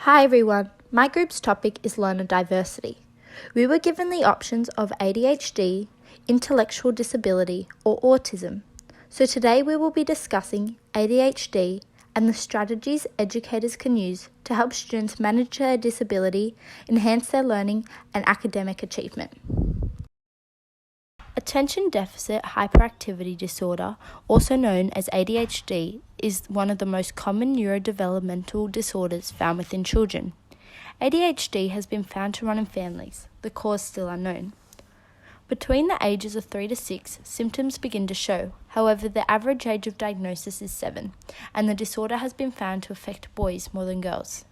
Hi everyone, my group's topic is learner diversity. We were given the options of ADHD, intellectual disability, or autism. So today we will be discussing ADHD and the strategies educators can use to help students manage their disability, enhance their learning and academic achievement. Attention Deficit Hyperactivity Disorder, also known as ADHD, is one of the most common neurodevelopmental disorders found within children. ADHD has been found to run in families, the cause still unknown. Between the ages of 3 to 6, symptoms begin to show. However, the average age of diagnosis is 7, and the disorder has been found to affect boys more than girls.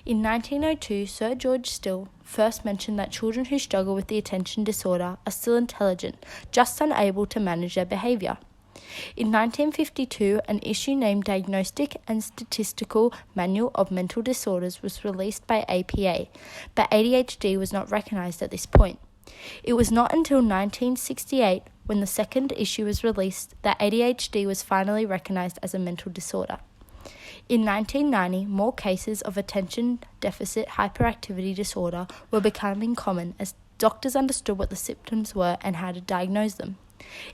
In 1902, Sir George Still first mentioned that children who struggle with the attention disorder are still intelligent, just unable to manage their behaviour. In 1952, an issue named Diagnostic and Statistical Manual of Mental Disorders was released by APA, but ADHD was not recognised at this point. It was not until 1968, when the second issue was released, that ADHD was finally recognised as a mental disorder. In 1990, more cases of attention deficit hyperactivity disorder were becoming common as doctors understood what the symptoms were and how to diagnose them.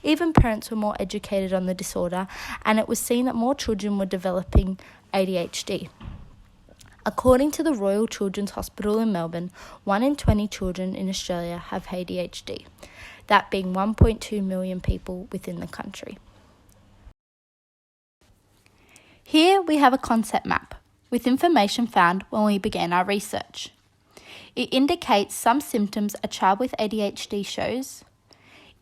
Even parents were more educated on the disorder, and it was seen that more children were developing ADHD. According to the Royal Children's Hospital in Melbourne, 1 in 20 children in Australia have ADHD, that being 1.2 million people within the country. Here we have a concept map with information found when we began our research. It indicates some symptoms a child with ADHD shows,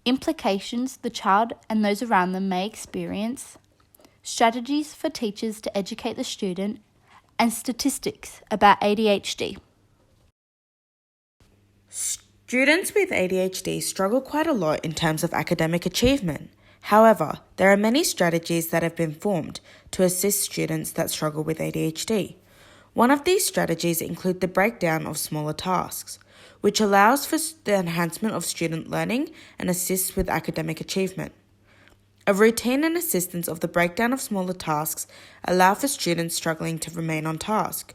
implications the child and those around them may experience, strategies for teachers to educate the student, and statistics about ADHD. Students with ADHD struggle quite a lot in terms of academic achievement. However, there are many strategies that have been formed to assist students that struggle with ADHD. One of these strategies include the breakdown of smaller tasks, which allows for the enhancement of student learning and assists with academic achievement. A routine and assistance of the breakdown of smaller tasks allow for students struggling to remain on task.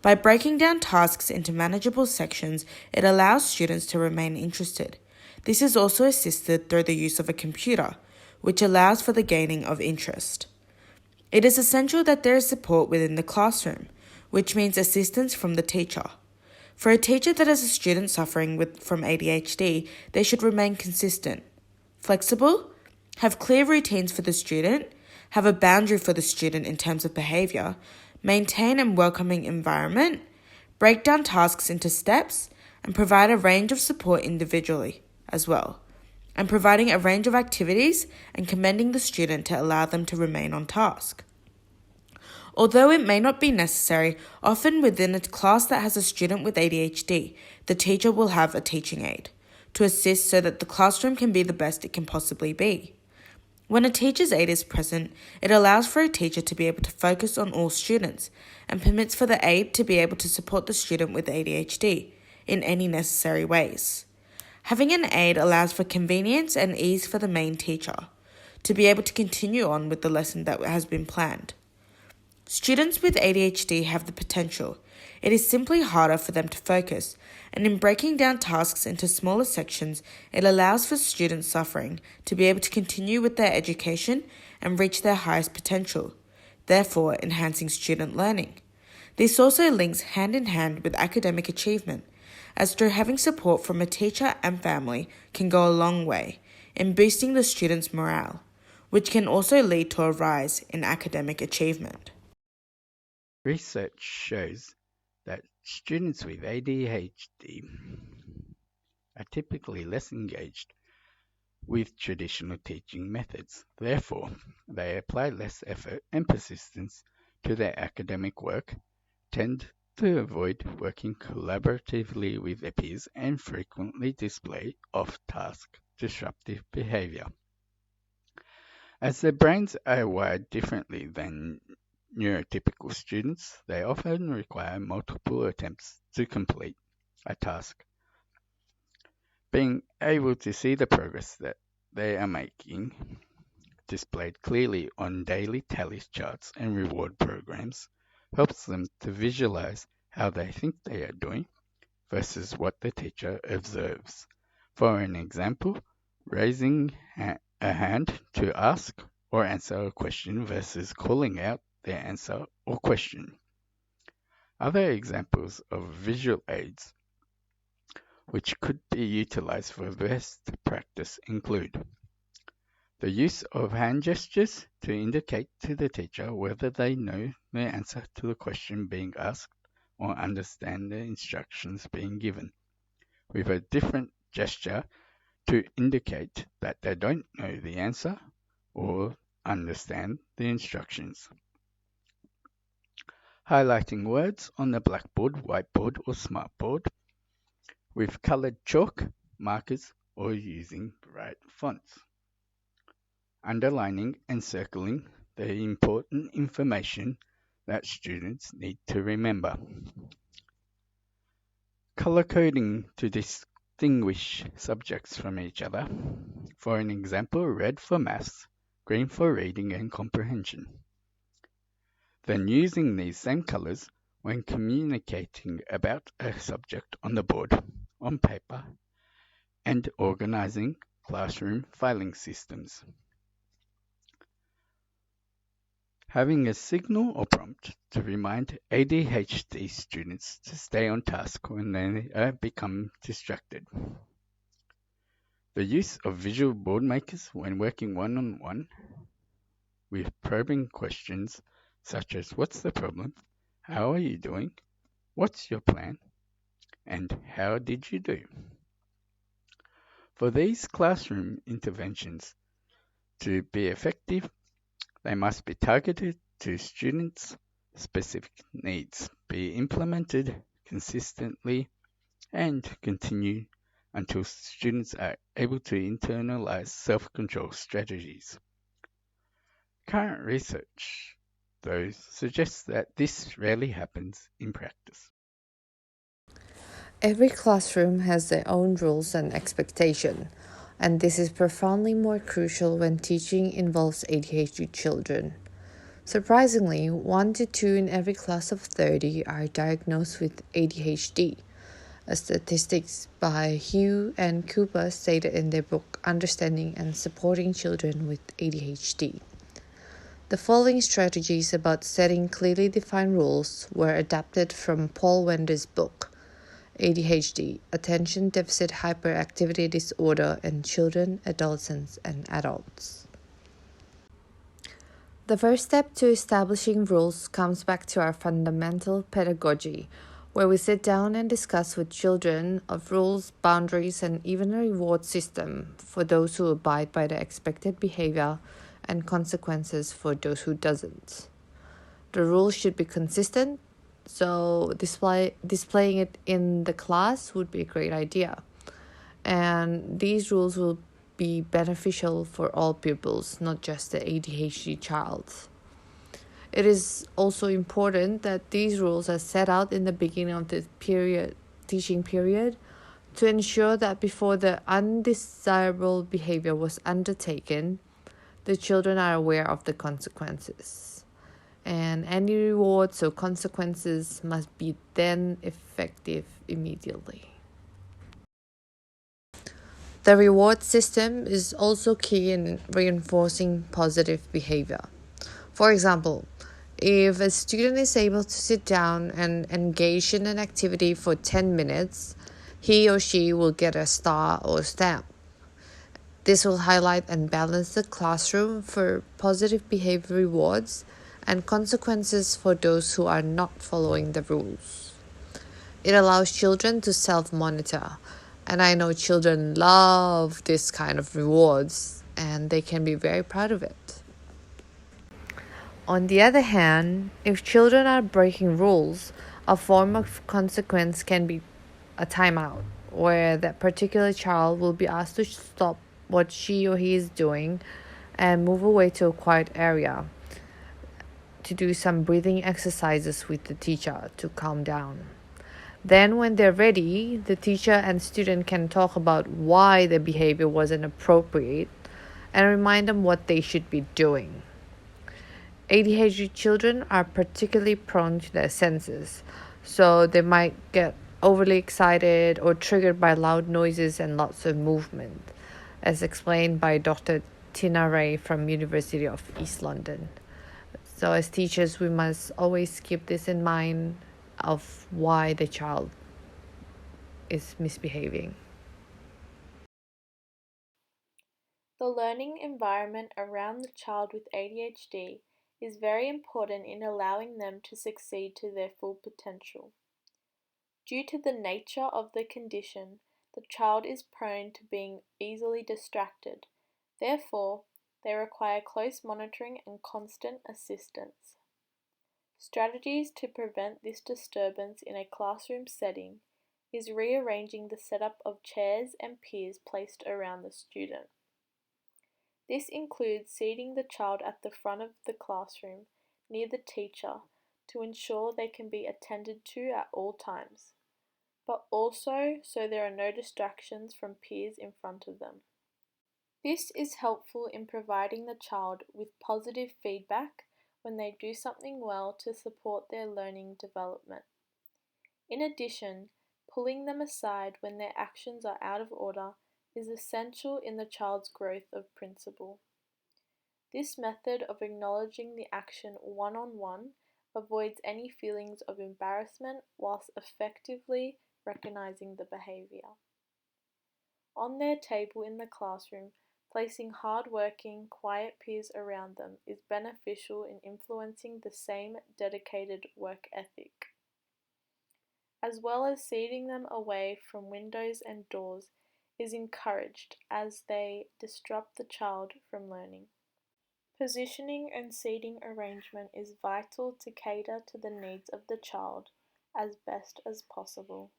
By breaking down tasks into manageable sections, it allows students to remain interested. This is also assisted through the use of a computer, which allows for the gaining of interest. It is essential that there is support within the classroom, which means assistance from the teacher. For a teacher that has a student suffering from ADHD, they should remain consistent, flexible, have clear routines for the student, have a boundary for the student in terms of behaviour, maintain a welcoming environment, break down tasks into steps, and provide a range of support individually as well, and providing a range of activities and commending the student to allow them to remain on task. Although it may not be necessary, often within a class that has a student with ADHD, the teacher will have a teaching aid to assist so that the classroom can be the best it can possibly be. When a teacher's aid is present, it allows for a teacher to be able to focus on all students and permits for the aid to be able to support the student with ADHD in any necessary ways. Having an aid allows for convenience and ease for the main teacher to be able to continue on with the lesson that has been planned. Students with ADHD have the potential. It is simply harder for them to focus, and in breaking down tasks into smaller sections, it allows for students suffering to be able to continue with their education and reach their highest potential, therefore enhancing student learning. This also links hand in hand with academic achievement, as through having support from a teacher and family can go a long way in boosting the student's morale, which can also lead to a rise in academic achievement. Research shows that students with ADHD are typically less engaged with traditional teaching methods. Therefore, they apply less effort and persistence to their academic work, tend to avoid working collaboratively with their peers, and frequently display off-task disruptive behavior. As their brains are wired differently than neurotypical students, they often require multiple attempts to complete a task. Being able to see the progress that they are making displayed clearly on daily tally charts and reward programs helps them to visualize how they think they are doing versus what the teacher observes. For an example, raising a hand to ask or answer a question versus calling out their answer or question. Other examples of visual aids which could be utilized for best practice include the use of hand gestures to indicate to the teacher whether they know the answer to the question being asked or understand the instructions being given, with a different gesture to indicate that they don't know the answer or understand the instructions. Highlighting words on the blackboard, whiteboard, or smartboard with colored chalk, markers, or using bright fonts. Underlining and circling the important information that students need to remember. Color coding to distinguish subjects from each other. For an example, red for maths, green for reading and comprehension. Then using these same colors when communicating about a subject on the board, on paper, and organizing classroom filing systems. Having a signal or prompt to remind ADHD students to stay on task when they become distracted. The use of visual board makers when working one-on-one with probing questions such as what's the problem, how are you doing, what's your plan, and how did you do? For these classroom interventions to be effective, they must be targeted to students' specific needs, be implemented consistently, and continue until students are able to internalize self-control strategies. Current research, though, suggests that this rarely happens in practice. Every classroom has their own rules and expectations, and this is profoundly more crucial when teaching involves ADHD children. Surprisingly, 1 to 2 in every class of 30 are diagnosed with ADHD, a statistics by Hugh and Cooper stated in their book Understanding and Supporting Children with ADHD. The following strategies about setting clearly defined rules were adapted from Paul Wender's book, ADHD, Attention Deficit Hyperactivity Disorder in Children, Adolescents, and Adults. The first step to establishing rules comes back to our fundamental pedagogy, where we sit down and discuss with children of rules, boundaries, and even a reward system for those who abide by the expected behavior and consequences for those who doesn't. The rules should be consistent, so displaying it in the class would be a great idea. And these rules will be beneficial for all pupils, not just the ADHD child. It is also important that these rules are set out in the beginning of the teaching period to ensure that before the undesirable behavior was undertaken, the children are aware of the consequences. And any rewards or consequences must be then effective immediately. The reward system is also key in reinforcing positive behavior. For example, if a student is able to sit down and engage in an activity for 10 minutes, he or she will get a star or stamp. This will highlight and balance the classroom for positive behavior rewards and consequences for those who are not following the rules. It allows children to self-monitor, and I know children love this kind of rewards, and they can be very proud of it. On the other hand, if children are breaking rules, a form of consequence can be a timeout, where that particular child will be asked to stop what she or he is doing and move away to a quiet area to do some breathing exercises with the teacher to calm down. Then when they're ready, the teacher and student can talk about why the behavior wasn't appropriate and remind them what they should be doing. ADHD children are particularly prone to their senses, So they might get overly excited or triggered by loud noises and lots of movement, as explained by Dr. Tina Ray from University of East London. So as teachers, we must always keep this in mind of why the child is misbehaving. The learning environment around the child with ADHD is very important in allowing them to succeed to their full potential. Due to the nature of the condition, the child is prone to being easily distracted. Therefore, they require close monitoring and constant assistance. Strategies to prevent this disturbance in a classroom setting is rearranging the setup of chairs and peers placed around the student. This includes seating the child at the front of the classroom, near the teacher, to ensure they can be attended to at all times, but also so there are no distractions from peers in front of them. This is helpful in providing the child with positive feedback when they do something well to support their learning development. In addition, pulling them aside when their actions are out of order is essential in the child's growth of principle. This method of acknowledging the action one-on-one avoids any feelings of embarrassment whilst effectively recognizing the behavior. On their table in the classroom, placing hard-working, quiet peers around them is beneficial in influencing the same dedicated work ethic. As well as seating them away from windows and doors is encouraged as they disrupt the child from learning. Positioning and seating arrangement is vital to cater to the needs of the child as best as possible.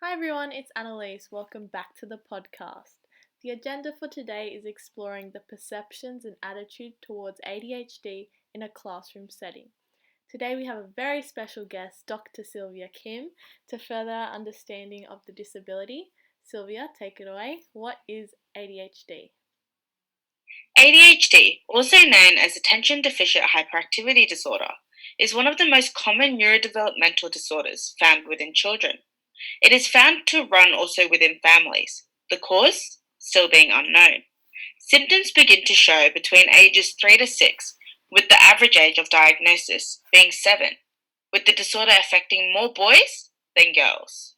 Hi everyone, it's Annalise. Welcome back to the podcast. The agenda for today is exploring the perceptions and attitude towards ADHD in a classroom setting. Today we have a very special guest, Dr. Sylvia Kim, to further our understanding of the disability. Sylvia, take it away. What is ADHD? ADHD, also known as attention deficit hyperactivity disorder, is one of the most common neurodevelopmental disorders found within children. It is found to run also within families, the cause still being unknown. Symptoms begin to show between ages 3 to 6, with the average age of diagnosis being 7, with the disorder affecting more boys than girls.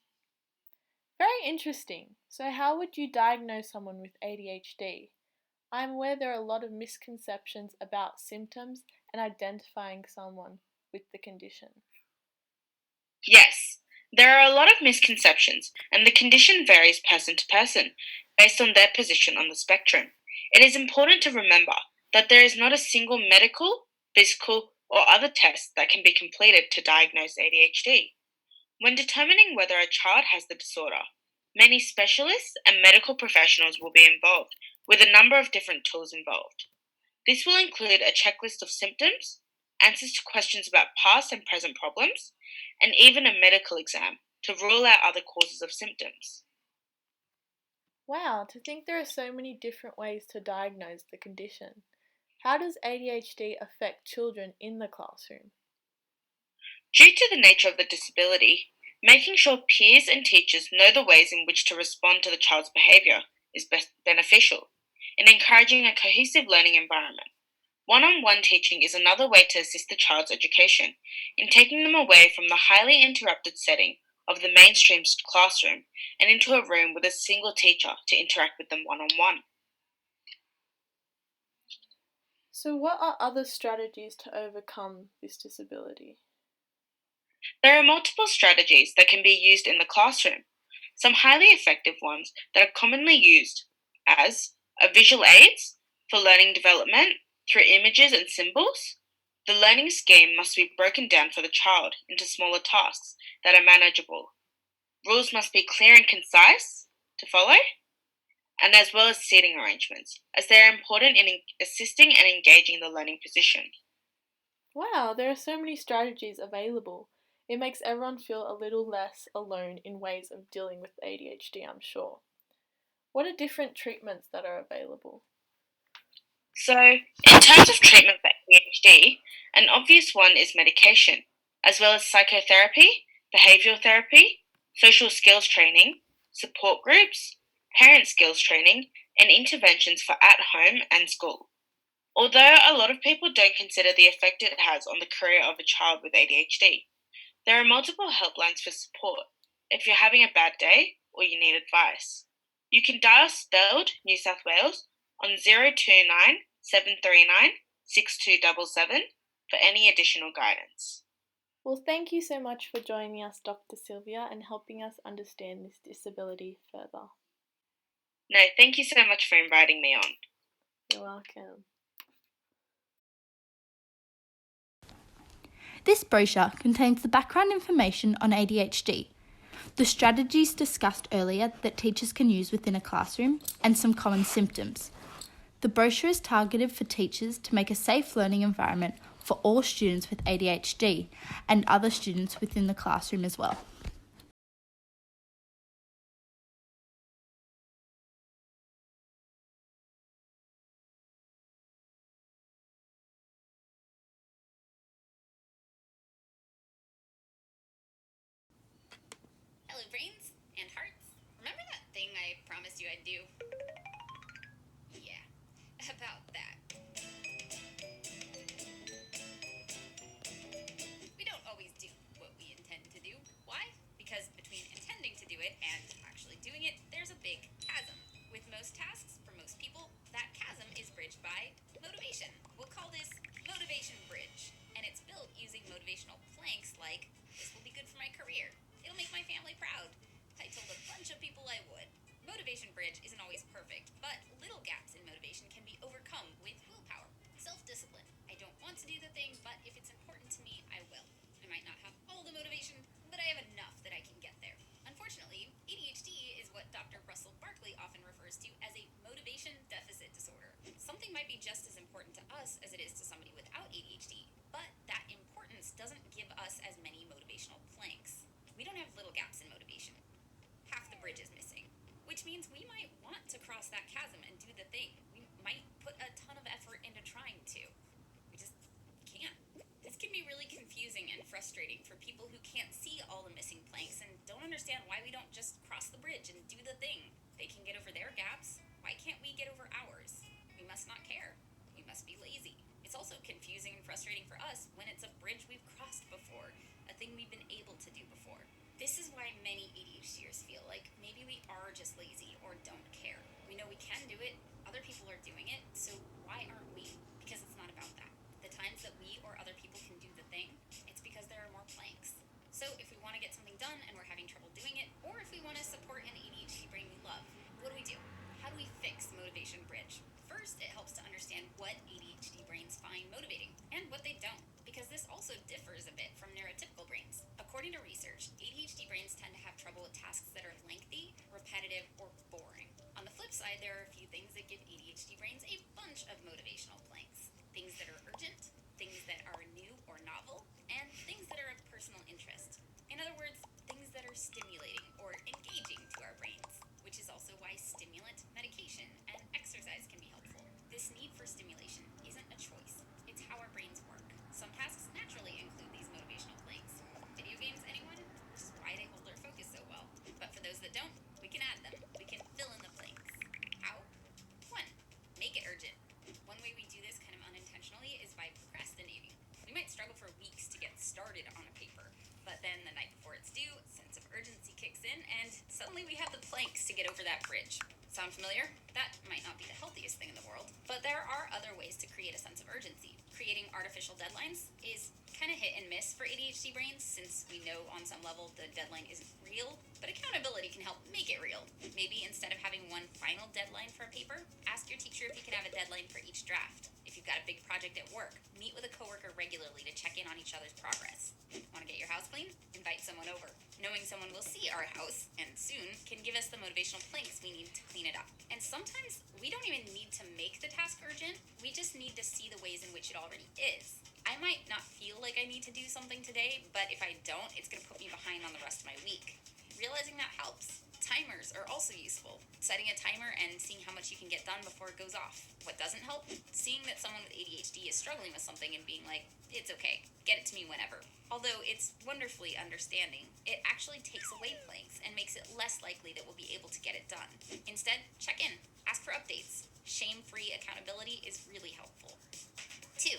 Very interesting. So, how would you diagnose someone with ADHD? I'm aware there are a lot of misconceptions about symptoms and identifying someone with the condition. Yes, there are a lot of misconceptions, and the condition varies person to person based on their position on the spectrum. It is important to remember that there is not a single medical, physical, or other test that can be completed to diagnose ADHD. When determining whether a child has the disorder, many specialists and medical professionals will be involved, with a number of different tools involved. This will include a checklist of symptoms, answers to questions about past and present problems, and even a medical exam to rule out other causes of symptoms. Wow, to think there are so many different ways to diagnose the condition. How does ADHD affect children in the classroom? Due to the nature of the disability, making sure peers and teachers know the ways in which to respond to the child's behaviour is beneficial in encouraging a cohesive learning environment. One-on-one teaching is another way to assist the child's education in taking them away from the highly interrupted setting of the mainstream classroom and into a room with a single teacher to interact with them one-on-one. So, what are other strategies to overcome this disability? There are multiple strategies that can be used in the classroom. Some highly effective ones that are commonly used as visual aids for learning development through images and symbols. The learning scheme must be broken down for the child into smaller tasks that are manageable. Rules must be clear and concise to follow, and as well as seating arrangements, as they are important in assisting and engaging the learning position. Wow, there are so many strategies available. It makes everyone feel a little less alone in ways of dealing with ADHD, I'm sure. What are different treatments that are available? So, in terms of treatment for ADHD, an obvious one is medication, as well as psychotherapy, behavioural therapy, social skills training, support groups, parent skills training, and interventions for at home and school. Although a lot of people don't consider the effect it has on the career of a child with ADHD, there are multiple helplines for support if you're having a bad day or you need advice. You can dial Spelled New South Wales on 029 739 6277 for any additional guidance. Well, thank you so much for joining us, Dr. Sylvia, and helping us understand this disability further. No, thank you so much for inviting me on. You're welcome. This brochure contains the background information on ADHD, the strategies discussed earlier that teachers can use within a classroom, and some common symptoms. The brochure is targeted for teachers to make a safe learning environment for all students with ADHD and other students within the classroom as well. Hello, brains and hearts. Remember that thing I promised you I'd do? Yeah, about that. We don't always do what we intend to do. Why? Because between intending to do it and actually doing it, there's a big chasm. With most tasks, for most people, that chasm is bridged by motivation. We'll call this Motivation Bridge, and it's built using motivational planks like, this will be good for my career, it'll make my family proud. I told a bunch of people I would. Motivation Bridge isn't always perfect, but little gaps in motivation can be overcome with willpower. Self-discipline. I don't want to do the thing, but if it's important to me, I will. I might not have all the motivation, but I have enough that I can get there. Unfortunately, ADHD is what Dr. Russell Barkley often refers to as a motivation deficit disorder. Something might be just as important to us as it is to somebody without ADHD, but that importance doesn't give us as many motivational planks. We don't have little gaps in motivation. Half the bridge is missing, which means we might want to cross that chasm and do the thing. We might put a ton of effort into trying to. We just can't. This can be really confusing and frustrating for people who can't see all the missing planks and don't understand why we don't just cross the bridge and do the thing. They can get over their gaps. Why can't we get over ours? We must not care. We must be lazy. It's also confusing and frustrating for us when it's a bridge we've crossed before, a thing we've been able to do before. This is why many ADHDers feel like maybe we are just lazy or don't care. We know we can do it, other people are doing it, so why aren't we? Because it's not about that. The times that we or other people can do the thing, it's because there are more planks. So if we want to get something done and we're having trouble doing it, or if we want to support an ADHD brain we love, what do? How do we fix Motivation Bridge? First, it helps to understand what ADHD brains find motivating and what they don't, because this also differs a bit from neurotypical brains. According to research, ADHD brains tend to have trouble with tasks that are lengthy, repetitive, or boring. On the flip side, there are a few things that give ADHD brains a bunch of motivational planks. Things that are urgent, things that are new or novel, and things that are of personal interest. In other words, things that are stimulating or engaging to our brains, which is also why stimulant, medication, and exercise can be helpful. This need for stimulation isn't a choice. It's how our brains work. Some tasks naturally include these motivational planks. Video games, anyone? Which is why they hold our focus so well. But for those that don't, we can add them. We can fill in the blanks. How? 1. Make it urgent. One way we do this kind of unintentionally is by procrastinating. We might struggle for weeks to get started on a paper, but then the night before it's due, a sense of urgency kicks in, and suddenly we have the planks to get over that bridge. Sound familiar? That might not be the healthiest thing in the world, but there are other ways to create a sense of urgency. Creating artificial deadlines is kind of hit and miss for ADHD brains, since we know on some level the deadline isn't real, but accountability can help make it real. Maybe instead of having one final deadline for a paper, ask Ask your teacher if you can have a deadline for each draft. If you've got a big project at work, meet with a coworker regularly to check in on each other's progress. Want to get your house clean? Invite someone over. Knowing someone will see our house, and soon, can give us the motivational planks we need to clean it up. And sometimes, we don't even need to make the task urgent, we just need to see the ways in which it already is. I might not feel like I need to do something today, but if I don't, it's going to put me behind on the rest of my week. Realizing that helps. Timers are also useful. Setting a timer and seeing how much you can get done before it goes off. What doesn't help? Seeing that someone with ADHD is struggling with something and being like, it's okay, get it to me whenever. Although it's wonderfully understanding, it actually takes away planks and makes it less likely that we'll be able to get it done. Instead, check in, ask for updates. Shame-free accountability is really helpful. 2.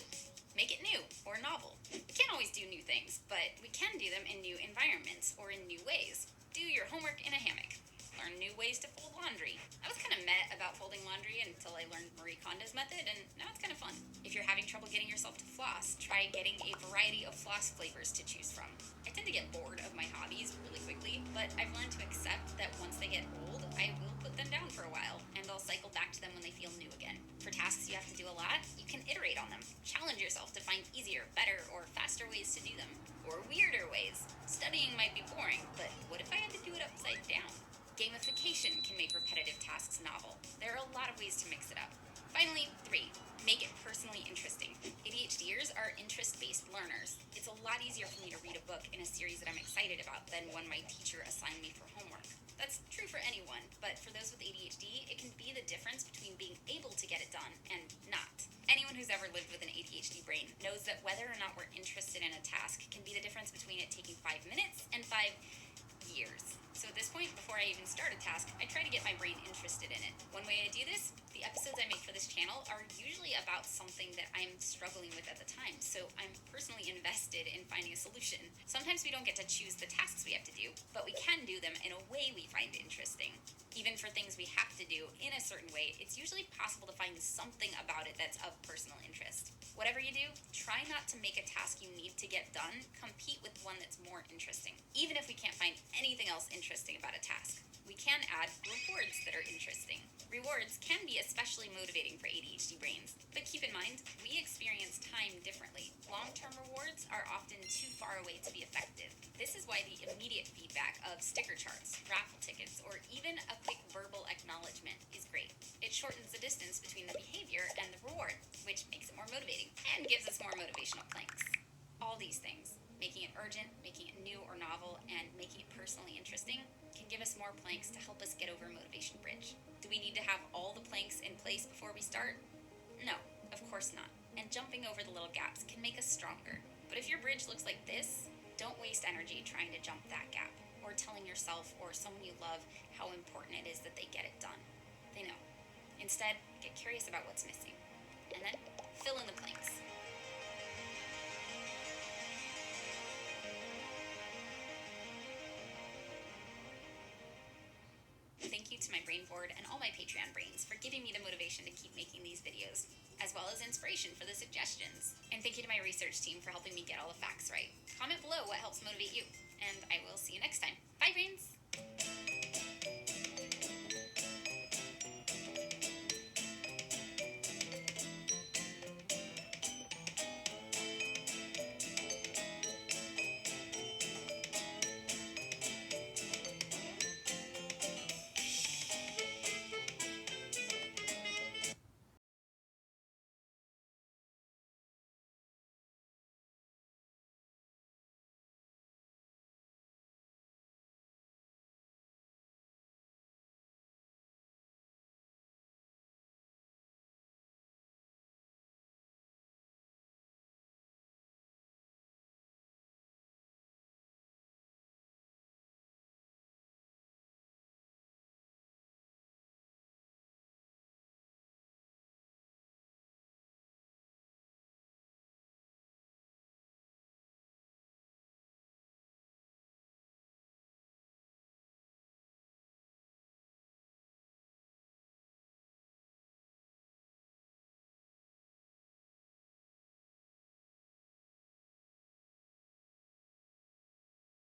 Make it new or novel. We can't always do new things, but we can do them in new environments or in new ways. Do your homework in a hammock. Learn new ways to fold laundry. I was kind of meh about folding laundry until I learned Marie Kondo's method, and now it's kind of fun. If you're having trouble getting yourself to floss, try getting a variety of floss flavors to choose from. I tend to get bored of my hobbies really quickly, but I've learned to accept that once they get old, I will put them down for a while, and I'll cycle back to them when they feel new again. For tasks you have to do a lot, you can iterate on them. Challenge yourself to find easier, better, or faster ways to do them. Or weirder ways. Studying might be boring, but what if I had to do it upside down? Gamification can make repetitive tasks novel. There are a lot of ways to mix it up. Finally, 3. Make it personally interesting. ADHDers are interest-based learners. It's a lot easier for me to read a book in a series that I'm excited about than one my teacher assigned me for homework. That's true for anyone, but for those with ADHD, it can be the difference between being able to get it done and not. Anyone who's ever lived with an ADHD brain knows that whether or not we're interested in a task can be the difference between it taking 5 minutes and 5 years. So at this point, before I even start a task, I try to get my brain interested in it. One way I do this, the episodes I make for this channel are usually about something that I'm struggling with at the time, so I'm personally invested in finding a solution. Sometimes we don't get to choose the tasks we have to do, but we can do them in a way we find interesting. Even for things we have to do in a certain way, it's usually possible to find something about it that's of personal interest. Whatever you do, try not to make a task you need to get done compete with one that's more interesting. Even if we can't find anything else interesting about a task, we can add rewards that are interesting. Rewards can be especially motivating for ADHD brains, but keep in mind, we experience time differently. Long-term rewards are often too far away to be effective. This is why the immediate feedback of sticker charts, raffle tickets, or even a quick verbal acknowledgement is great. It shortens the distance between the behavior and the reward, which makes it more motivating and gives us more motivational planks. All these things, making it urgent, making it new or novel, and making it personally interesting, can give us more planks to help us get over motivation bridge. Do we need to have all the planks in place before we start? No, of course not. And jumping over the little gaps can make us stronger. But if your bridge looks like this, don't waste energy trying to jump that gap, or telling yourself or someone you love how important it is that they get it done. They know. Instead, get curious about what's missing, and then fill in the blanks. Thank you to my brain board and all my Patreon brains for giving me the motivation to keep making these videos, as well as inspiration for the suggestions. And thank you to my research team for helping me get all the facts right. Comment below what helps motivate you, and I will see you next time.